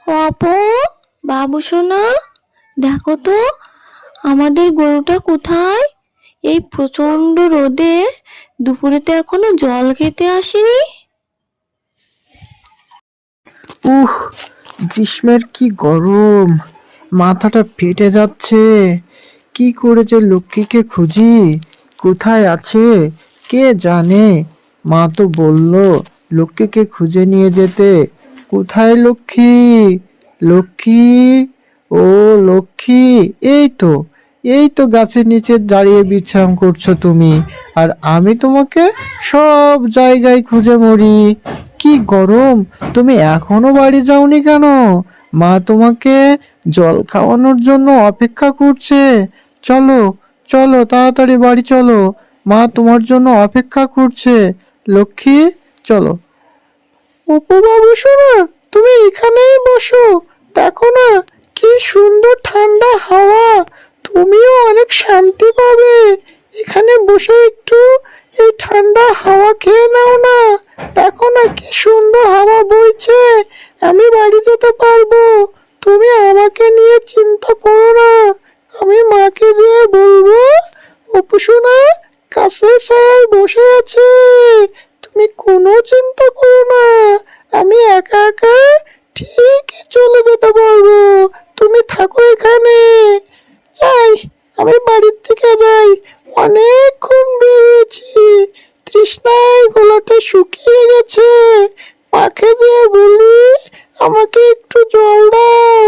অপু, বাবু সোনা, দেখো তো আমাদের গরুটা কোথায়? এই প্রচন্ড রোদে দুপুরে তো এখনো জল খেতে আসেনি। উহ, গ্রীষ্মের কি গরম! মাথাটা ফেটে যাচ্ছে। কি করে যে লক্ষ্মীকে খুঁজি, কোথায় আছে কে জানে। মা তো বলল লক্ষ্মীকে খুঁজে নিয়ে যেতে। কোথায় লক্ষ্মী? লক্ষ্মী, ও লক্ষ্মী! এই তো গাছের নিচে দাঁড়িয়ে বিশ্রাম করছো তুমি, আর আমি তোমাকে সব জায়গায় খুঁজে মরি। কি গরম! তুমি এখনো বাড়ি যাওনি কেন? মা তোমাকে জল খাওয়ানোর জন্য অপেক্ষা করছে। চলো, চলো তাড়াতাড়ি বাড়ি চলো। মা তোমার জন্য অপেক্ষা করছে। লক্ষ্মী, চলো। অপু বাবু শোনা, তুমি এখানেই বসো। দেখো না, কি সুন্দর ঠান্ডা হাওয়া। তুমিও অনেক শান্তি পাবে এখানে বসে একটু এই ঠান্ডা হাওয়া খেয়ে নাও না। দেখো না কি সুন্দর হাওয়া বইছে। আমি বাড়ি যেতে পারবো। তুমি আমাকে নিয়ে চিন্তা করো না। আমি মাকে যেয়ে বলবো অপু সোনা গাছের ছায়ায় বসে আছে। তুমি কোনো চিন্তা করো না। আমি একা একা ঠিকই চলে যেতে পারবো। তুমি থাকো এখানে। যাই, আমি বাড়ির থেকে যাই। অনেকক্ষণ বেরিয়েছি, তৃষ্ণায় গলাটা শুকিয়ে গেছে। মাকে যেয়ে বলি আমাকে একটু জল দাও।